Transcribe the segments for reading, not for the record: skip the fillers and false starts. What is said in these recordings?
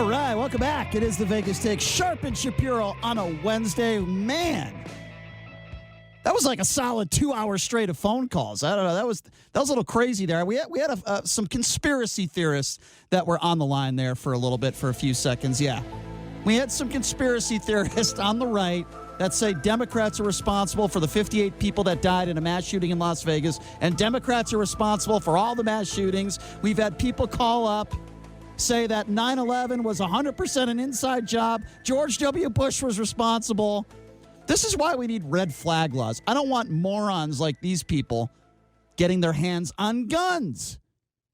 All right, welcome back. It is the Vegas Take. Sharp and Shapiro on a Wednesday. Man, that was like a solid 2 hours straight of phone calls. I don't know. That was a little crazy there. We had some conspiracy theorists that were on the line there for a little bit, for a few seconds. Yeah, we had some conspiracy theorists on the right that say Democrats are responsible for the 58 people that died in a mass shooting in Las Vegas, and Democrats are responsible for all the mass shootings. We've had people call up, say that 9/11 was 100% an inside job. George W. Bush was responsible. This is why we need red flag laws. I don't want morons like these people getting their hands on guns.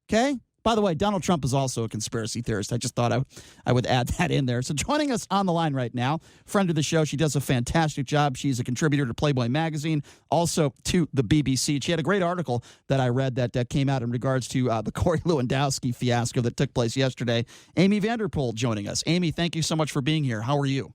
Okay? By the way, Donald Trump is also a conspiracy theorist. I just thought I would add that in there. So joining us on the line right now, friend of the show. She does a fantastic job. She's a contributor to Playboy Magazine, also to the BBC. She had a great article that I read that came out in regards to the Corey Lewandowski fiasco that took place yesterday. Amee Vanderpool joining us. Amee, thank you so much for being here. How are you?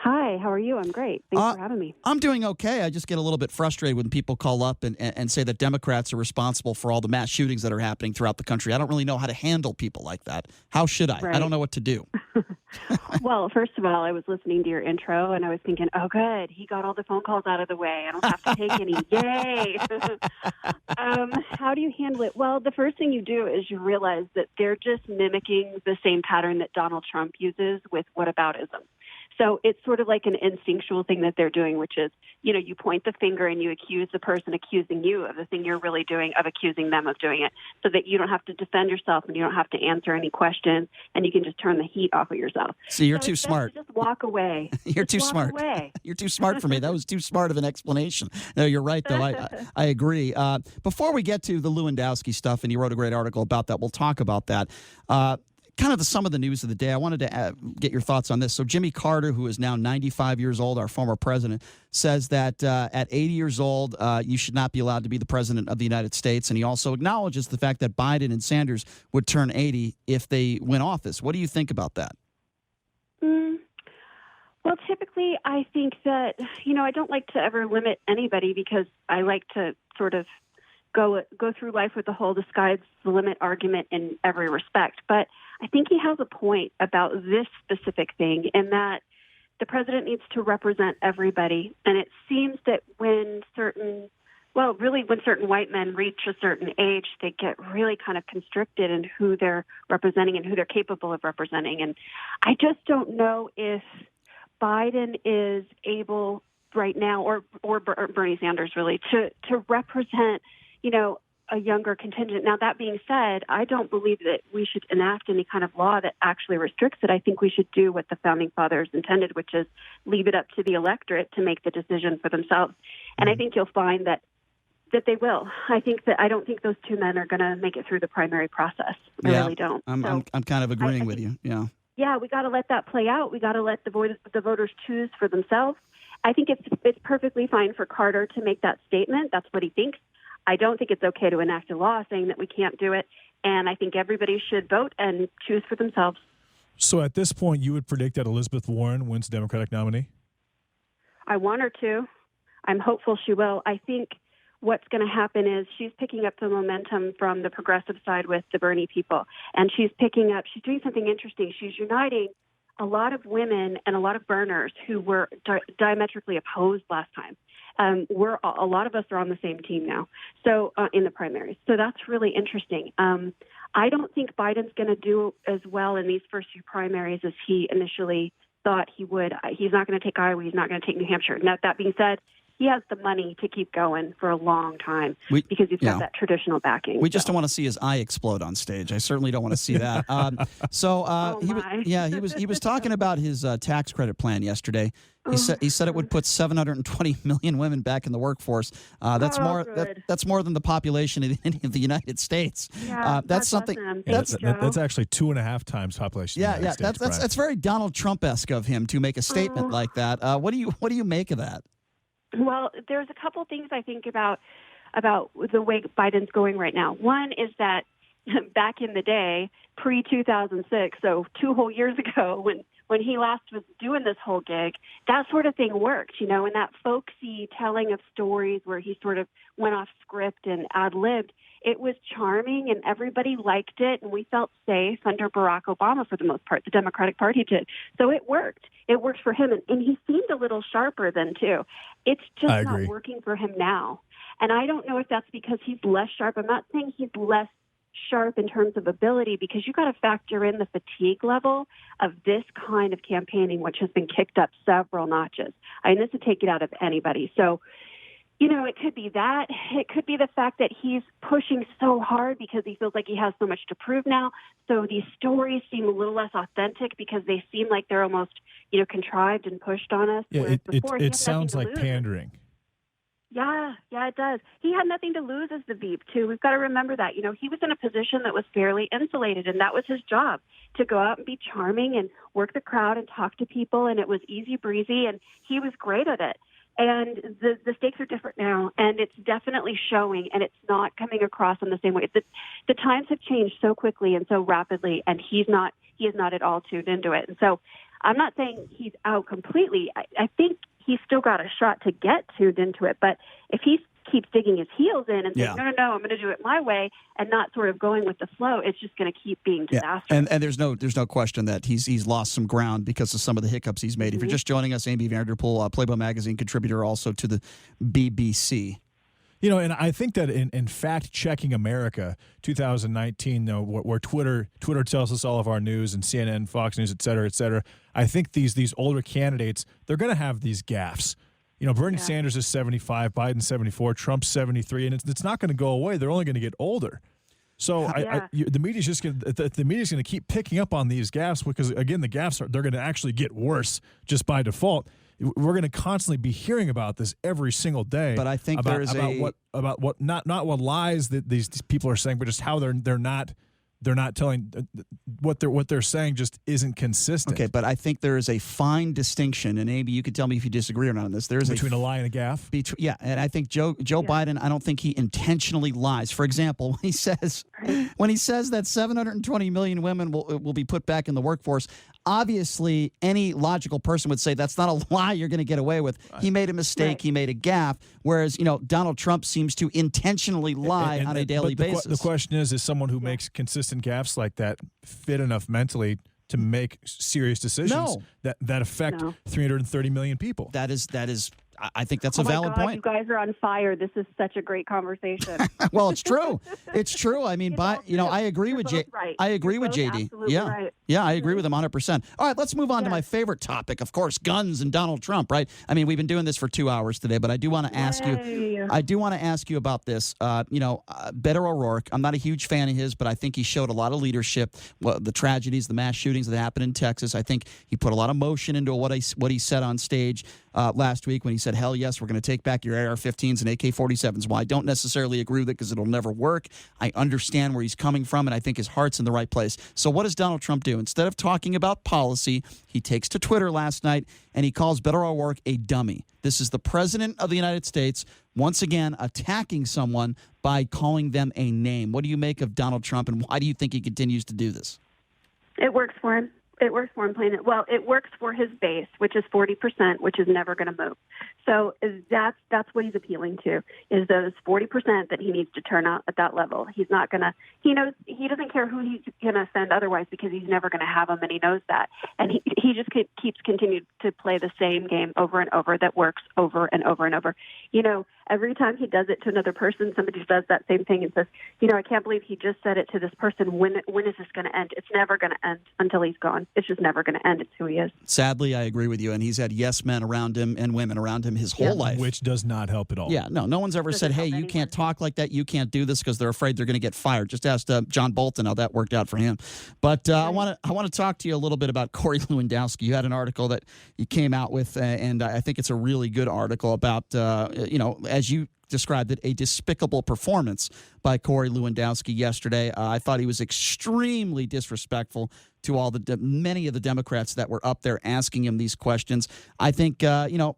Hi, how are you? I'm great. Thanks for having me. I'm doing okay. I just get a little bit frustrated when people call up and say that Democrats are responsible for all the mass shootings that are happening throughout the country. I don't really know how to handle people like that. How should I? Right. I don't know what to do. Well, first of all, I was listening to your intro, and I was thinking, oh, good. He got all the phone calls out of the way. I don't have to take any. Yay! How do you handle it? Well, the first thing you do is you realize that they're just mimicking the same pattern that Donald Trump uses with whataboutism. So it's sort of like an instinctual thing that they're doing, which is, you point the finger and you accuse the person accusing you of the thing you're really doing, of accusing them of doing it, so that you don't have to defend yourself and you don't have to answer any questions, and you can just turn the heat off of yourself. See, you're too smart. Just walk away. You're too smart. You're too smart for me. That was too smart of an explanation. No, you're right, though. I agree. Before we get to the Lewandowski stuff, and you wrote a great article about that, we'll talk about that. Kind of some of the news of the day. I wanted to get your thoughts on this. So Jimmy Carter, who is now 95 years old, our former president, says that at 80 years old, you should not be allowed to be the president of the United States. And he also acknowledges the fact that Biden and Sanders would turn 80 if they win office. What do you think about that? Well, typically, I think that, I don't like to ever limit anybody, because I like to sort of go through life with the whole the sky's the limit argument in every respect. But I think he has a point about this specific thing, in that the president needs to represent everybody. And it seems that when certain white men reach a certain age, they get really kind of constricted in who they're representing and who they're capable of representing. And I just don't know if Biden is able right now, or Bernie Sanders really, to represent a younger contingent. Now, that being said, I don't believe that we should enact any kind of law that actually restricts it. I think we should do what the Founding Fathers intended, which is leave it up to the electorate to make the decision for themselves. And I think you'll find that they will. I don't think those two men are going to make it through the primary process. I really don't. I'm kind of agreeing with you. Yeah. Yeah, we got to let that play out. We got to let the voters choose for themselves. I think it's perfectly fine for Carter to make that statement. That's what he thinks. I don't think it's okay to enact a law saying that we can't do it, and I think everybody should vote and choose for themselves. So at this point, you would predict that Elizabeth Warren wins Democratic nominee? I want her to. I'm hopeful she will. I think what's going to happen is she's picking up the momentum from the progressive side with the Bernie people, and she's doing something interesting. She's uniting a lot of women and a lot of burners who were diametrically opposed last time. A lot of us are on the same team now, so in the primaries. So that's really interesting. I don't think Biden's going to do as well in these first few primaries as he initially thought he would. He's not going to take Iowa. He's not going to take New Hampshire. Now, that being said, he has the money to keep going for a long time because he's got that traditional backing. We just don't want to see his eye explode on stage. I certainly don't want to see that. He was talking about his tax credit plan yesterday. He said it would put 720 million women back in the workforce. That's more than the population of the United States. Yeah, that's something. That's actually 2.5 times population. Yeah, that's very Donald Trump-esque of him to make a statement like that. What do you make of that? Well, there's a couple things I think about the way Biden's going right now. One is that back in the day, pre-2006, so 2 whole years ago, when he last was doing this whole gig, that sort of thing worked, and that folksy telling of stories where he sort of went off script and ad-libbed, It was charming, and everybody liked it, and we felt safe under Barack Obama for the most part. The Democratic Party did. So it worked. It worked for him, and he seemed a little sharper then, too. It's just not working for him now. And I don't know if that's because he's less sharp. I'm not saying he's less sharp in terms of ability, because you got to factor in the fatigue level of this kind of campaigning, which has been kicked up several notches. I mean, this would take it out of anybody. So, it could be that. It could be the fact that he's pushing so hard because he feels like he has so much to prove now. So these stories seem a little less authentic because they seem like they're almost, contrived and pushed on us. Yeah, it sounds like pandering. Yeah, it does. He had nothing to lose as the Veep, too. We've got to remember that. He was in a position that was fairly insulated, and that was his job, to go out and be charming and work the crowd and talk to people, and it was easy breezy, and he was great at it. And the stakes are different now, and it's definitely showing, and it's not coming across in the same way. The times have changed so quickly and so rapidly, and he is not at all tuned into it. And so I'm not saying he's out completely. I think he's still got a shot to get tuned into it. But if he keeps digging his heels in and saying, no, I'm going to do it my way, and not sort of going with the flow, it's just going to keep being disastrous. And there's no question that he's lost some ground because of some of the hiccups he's made. Mm-hmm. If you're just joining us, Amee Vanderpool, Playboy Magazine contributor, also to the BBC. And I think that in Fact Checking America 2019, where Twitter tells us all of our news, and CNN, Fox News, et cetera, I think these older candidates, they're going to have these gaffes. Bernie Sanders is 75, Biden's 74, Trump's 73, and it's not going to go away. They're only going to get older. So the media's just going to keep picking up on these gaffes because, again, the gaffes they're going to actually get worse just by default. We're going to constantly be hearing about this every single day. But I think about what not what lies that these people are saying, but just how they're not telling what they're saying just isn't consistent. Okay, but I think there is a fine distinction, and Amy, you can tell me if you disagree or not on this. There's between a lie and a gaffe. And I think Joe Biden, I don't think he intentionally lies. For example, when he says that 720 million women will be put back in the workforce, obviously any logical person would say that's not a lie you're going to get away with. He made a mistake. Right. He made a gaffe. Whereas, Donald Trump seems to intentionally lie on a daily basis. The question is someone who makes consistent gaffes like that fit enough mentally to make serious decisions that affect 330 million people? That is. I think that's a valid point. You guys are on fire. This is such a great conversation. Well, it's true. It's true. I mean, I agree with right. I agree with JD. Right. Yeah, I agree with him 100%. All right, let's move on to my favorite topic, of course, guns and Donald Trump. Right? I mean, we've been doing this for 2 hours today, but I do want to ask you. I do want to ask you about this. Beto O'Rourke. I'm not a huge fan of his, but I think he showed a lot of leadership. The tragedies, the mass shootings that happened in Texas. I think he put a lot of motion into what he said on stage last week when he said, hell yes, we're going to take back your AR-15s and AK-47s. Well, I don't necessarily agree with it because it'll never work. I understand where he's coming from, and I think his heart's in the right place. So what does Donald Trump do? Instead of talking about policy, he takes to Twitter last night, and he calls Beto O'Rourke a dummy. This is the president of the United States, once again, attacking someone by calling them a name. What do you make of Donald Trump, and why do you think he continues to do this? It works for him. It works for him playing it. Well, it works for his base, which is 40%, which is never going to move. So that's what he's appealing to, is those 40% that he needs to turn out at that level. He's not going to, he doesn't care who he's going to send otherwise because he's never going to have them, and he knows that. And he just keeps continuing to play the same game over and over that works over and over and over. Every time he does it to another person, somebody does that same thing and says, I can't believe he just said it to this person. When is this going to end? It's never going to end until he's gone. It's just never going to end. It's who he is. Sadly, I agree with you. And he's had yes men around him and women around him his whole life. Which does not help at all. Yeah, no one's ever said, hey, you can't talk like that. You can't do this because they're afraid they're going to get fired. Just ask John Bolton how that worked out for him. But I want to talk to you a little bit about Corey Lewandowski. You had an article that you came out with, and I think it's a really good article about, as you described it, a despicable performance by Corey Lewandowski yesterday. I thought he was extremely disrespectful to all many of the Democrats that were up there asking him these questions. I think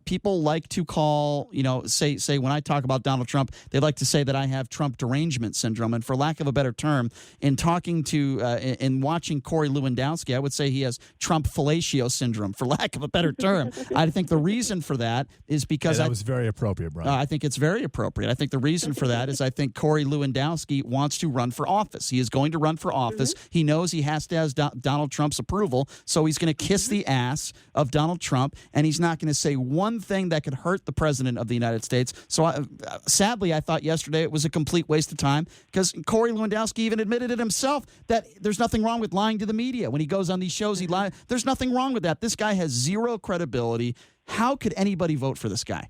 people like to call say when I talk about Donald Trump, they like to say that I have Trump derangement syndrome, and for lack of a better term, in talking to in watching Corey Lewandowski, I would say he has Trump fellatio syndrome, for lack of a better term. I think the reason for that is because that was very appropriate, Brian. I think it's very appropriate. I think the reason for that is I think Corey Lewandowski wants to run for office. He is going to run for office. Mm-hmm. He knows he has to have Donald Trump's approval, so he's going to kiss the ass of Donald Trump, and he's not going to say one thing that could hurt the president of the United States. So sadly, I thought yesterday it was a complete waste of time, because Corey Lewandowski even admitted it himself that there's nothing wrong with lying to the media. When he goes on these shows, he lies. There's nothing wrong with that. This guy has zero credibility. How could anybody vote for this guy?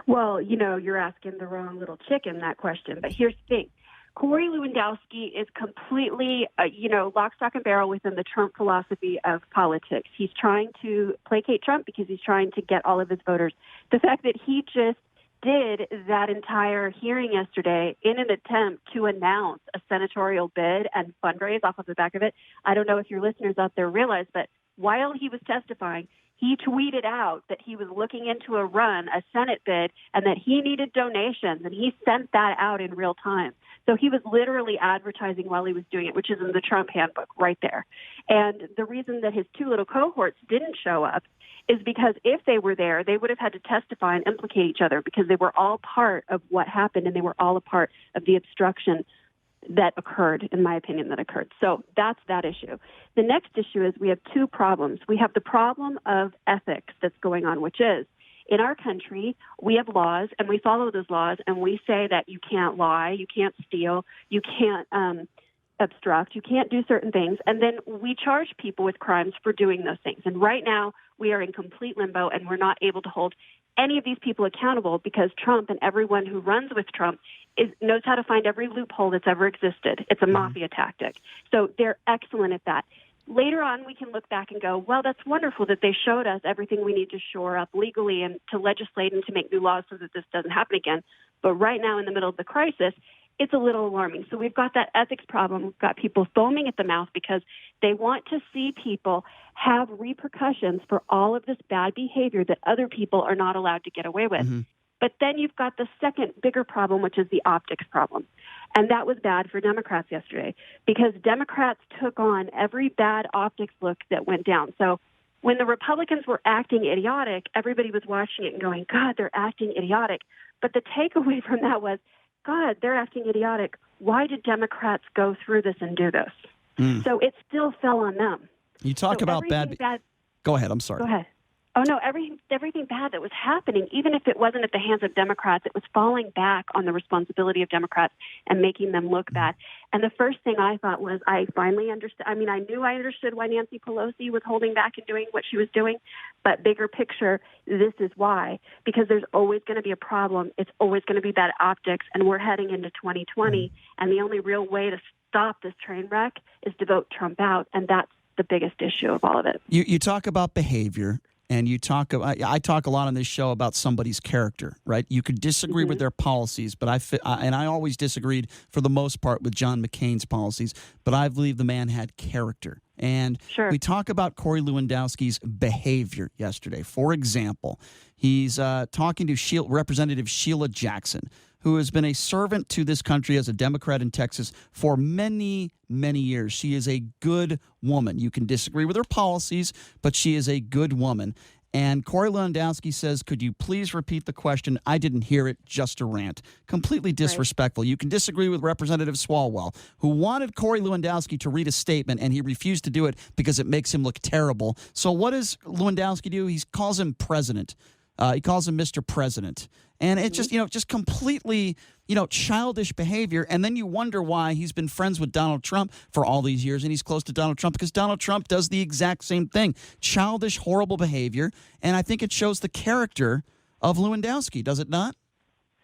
Well, you're asking the wrong little chicken that question. But here's the thing. Corey Lewandowski is completely, lock, stock, and barrel within the Trump philosophy of politics. He's trying to placate Trump because he's trying to get all of his voters. The fact that he just did that entire hearing yesterday in an attempt to announce a senatorial bid and fundraise off of the back of it, I don't know if your listeners out there realize, but while he was testifying, he tweeted out that he was looking into a Senate bid, and that he needed donations, and he sent that out in real time. So he was literally advertising while he was doing it, which is in the Trump handbook right there. And the reason that his two little cohorts didn't show up is because if they were there, they would have had to testify and implicate each other, because they were all part of what happened, and they were all a part of the obstruction that occurred, in my opinion, that occurred. So that's that issue. The next issue is we have two problems. We have the problem of ethics that's going on, which is in our country, we have laws, and we follow those laws, and we say that you can't lie, you can't steal, you can't obstruct, you can't do certain things, and then we charge people with crimes for doing those things. And right now, we are in complete limbo, and we're not able to hold any of these people accountable, because Trump and everyone who runs with Trump knows how to find every loophole that's ever existed. It's a mafia tactic. So they're excellent at that. Later on, we can look back and go, well, that's wonderful that they showed us everything we need to shore up legally and to legislate and to make new laws so that this doesn't happen again. But right now, in the middle of the crisis, it's a little alarming. So we've got that ethics problem. We've got people foaming at the mouth because they want to see people have repercussions for all of this bad behavior that other people are not allowed to get away with. Mm-hmm. But then you've got the second bigger problem, which is the optics problem. And that was bad for Democrats yesterday, because Democrats took on every bad optics look that went down. So when the Republicans were acting idiotic, everybody was watching it and going, God, they're acting idiotic. But the takeaway from that was, God, they're acting idiotic. Why did Democrats go through this and do this? So it still fell on them. You talk about bad. Go ahead. I'm sorry. Go ahead. Oh, no, everything bad that was happening, even if it wasn't at the hands of Democrats, it was falling back on the responsibility of Democrats and making them look bad. And the first thing I thought was I finally understood. I mean, I knew I understood why Nancy Pelosi was holding back and doing what she was doing. But bigger picture, this is why. Because there's always going to be a problem. It's always going to be bad optics. And we're heading into 2020. And the only real way to stop this train wreck is to vote Trump out. And that's the biggest issue of all of it. You talk about behavior. And I talk a lot on this show about somebody's character, right? You could disagree with their policies, but I always disagreed for the most part with John McCain's policies, but I believe the man had character. And we talk about Corey Lewandowski's behavior yesterday. For example, he's talking to Representative Sheila Jackson, who has been a servant to this country as a Democrat in Texas for many, many years. She is a good woman. You can disagree with her policies, but she is a good woman. And Corey Lewandowski says, could you please repeat the question? I didn't hear it, just a rant. Completely disrespectful. Right. You can disagree with Representative Swalwell, who wanted Corey Lewandowski to read a statement, and he refused to do it because it makes him look terrible. So what does Lewandowski do? He calls him president. He calls him Mr. President. And it's just completely, childish behavior. And then you wonder why he's been friends with Donald Trump for all these years, and he's close to Donald Trump because Donald Trump does the exact same thing. Childish, horrible behavior. And I think it shows the character of Lewandowski, does it not?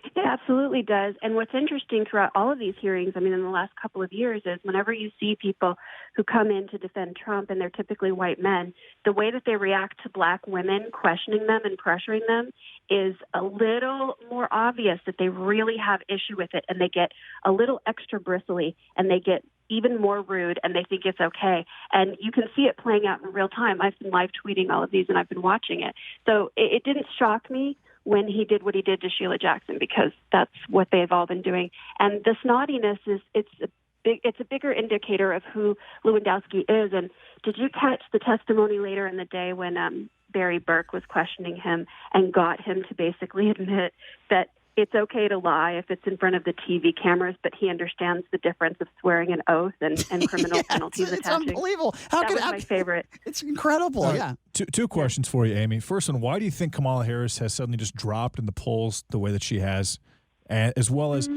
It absolutely does. And what's interesting throughout all of these hearings, I mean, in the last couple of years, is whenever you see people who come in to defend Trump, and they're typically white men, the way that they react to black women, questioning them and pressuring them, is a little more obvious that they really have issue with it, and they get a little extra bristly, and they get even more rude, and they think it's okay. And you can see it playing out in real time. I've been live tweeting all of these, and I've been watching it. So it didn't shock me when he did what he did to Sheila Jackson, because that's what they've all been doing. And the snottiness it's a bigger indicator of who Lewandowski is. And did you catch the testimony later in the day when Barry Burke was questioning him and got him to basically admit that it's okay to lie if it's in front of the TV cameras, but he understands the difference of swearing an oath and criminal penalties it's attaching. Unbelievable. That was my favorite. It's incredible. Yeah. Two questions for you, Amee. First one, why do you think Kamala Harris has suddenly just dropped in the polls the way that she has? And as well as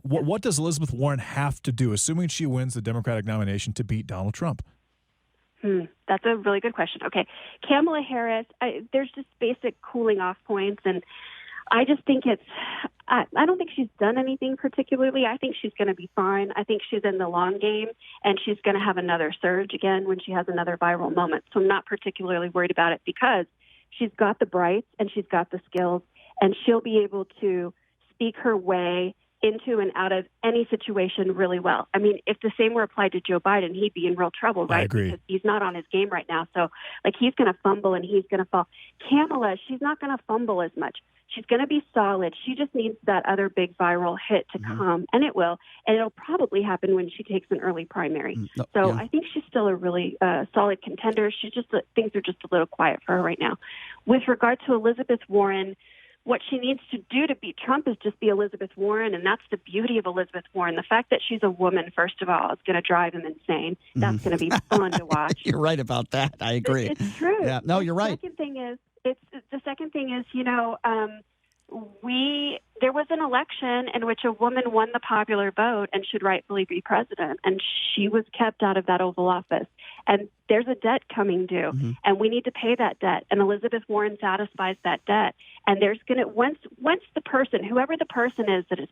what does Elizabeth Warren have to do, assuming she wins the Democratic nomination, to beat Donald Trump? That's a really good question. Okay. Kamala Harris, there's just basic cooling off points, and I just think I don't think she's done anything particularly. I think she's going to be fine. I think she's in the long game, and she's going to have another surge again when she has another viral moment. So I'm not particularly worried about it, because she's got the brights and she's got the skills, and she'll be able to speak her way into and out of any situation really well. I mean, if the same were applied to Joe Biden, he'd be in real trouble, right? I agree. Because he's not on his game right now. So, he's going to fumble and he's going to fall. Kamala, she's not going to fumble as much. She's going to be solid. She just needs that other big viral hit to come, and it will. And it'll probably happen when she takes an early primary. I think she's still a really solid contender. Things are just a little quiet for her right now. With regard to Elizabeth Warren, what she needs to do to beat Trump is just be Elizabeth Warren, and that's the beauty of Elizabeth Warren. The fact that she's a woman, first of all, is going to drive him insane. That's going to be fun to watch. You're right about that. I agree. It's true. Yeah. No, you're right. The second thing is, there was an election in which a woman won the popular vote and should rightfully be president, and she was kept out of that Oval Office. And there's a debt coming due, and we need to pay that debt. And Elizabeth Warren satisfies that debt. And there's going to once the person, whoever the person is that is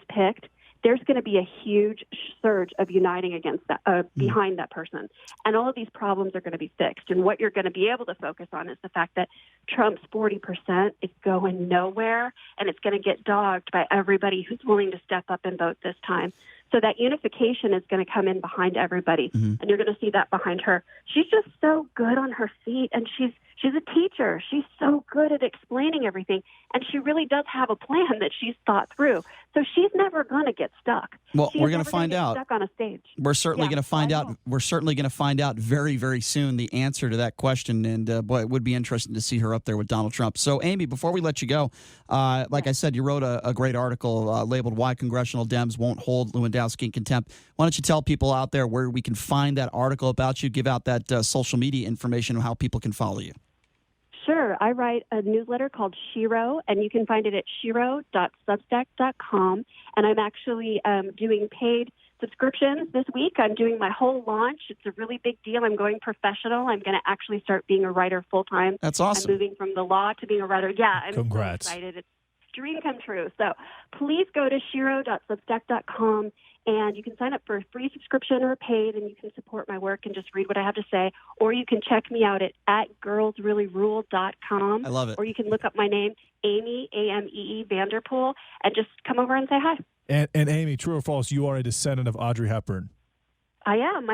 picked, there's going to be a huge surge of uniting against that, behind that person. And all of these problems are going to be fixed. And what you're going to be able to focus on is the fact that Trump's 40% is going nowhere, and it's going to get dogged by everybody who's willing to step up and vote this time. So that unification is going to come in behind everybody, and you're going to see that behind her. She's just so good on her feet, and she's a teacher. She's so good at explaining everything, and she really does have a plan that she's thought through. So she's never going to get stuck. Well, we're going to find out. Stuck on a stage. We're certainly going to find out. We're certainly going to find out very, very soon the answer to that question. And boy, it would be interesting to see her up there with Donald Trump. So, Amee, before we let you go, like I said, you wrote a great article labeled "Why Congressional Dems Won't Hold Lewandowski in Contempt." Why don't you tell people out there where we can find that article about you? Give out that social media information on how people can follow you. Sure. I write a newsletter called Shiro, and you can find it at shiro.substack.com. And I'm actually doing paid subscriptions this week. I'm doing my whole launch. It's a really big deal. I'm going professional. I'm going to actually start being a writer full-time. That's awesome. I'm moving from the law to being a writer. Yeah, I'm Congrats. So excited. It's a dream come true. So please go to shiro.substack.com. And you can sign up for a free subscription or paid, and you can support my work and just read what I have to say. Or you can check me out at girlsreallyrule.com. I love it. Or you can look up my name, Amee, A-M-E-E, Vanderpool, and just come over and say hi. And Amee, true or false, you are a descendant of Audrey Hepburn. I am.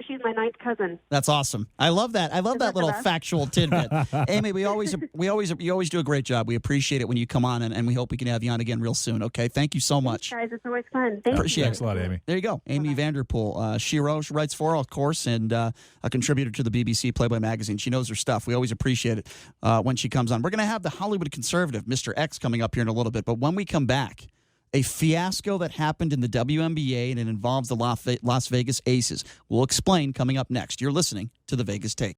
She's my ninth cousin. That's awesome. I love that. I love that little factual tidbit. Amee, you always do a great job. We appreciate it when you come on, and we hope we can have you on again real soon. Okay, thank you so much. Thanks, guys, it's always fun. Thank Appreciate you. Thanks a lot, Amee. There you go, Amee Vanderpool. Shiro, she writes for, of course, and a contributor to the BBC Playboy magazine. She knows her stuff. We always appreciate it when she comes on. We're going to have the Hollywood conservative, Mr. X, coming up here in a little bit. But when we come back, a fiasco that happened in the WNBA, and it involves the Las Vegas Aces. We'll explain coming up next. You're listening to The Vegas Take.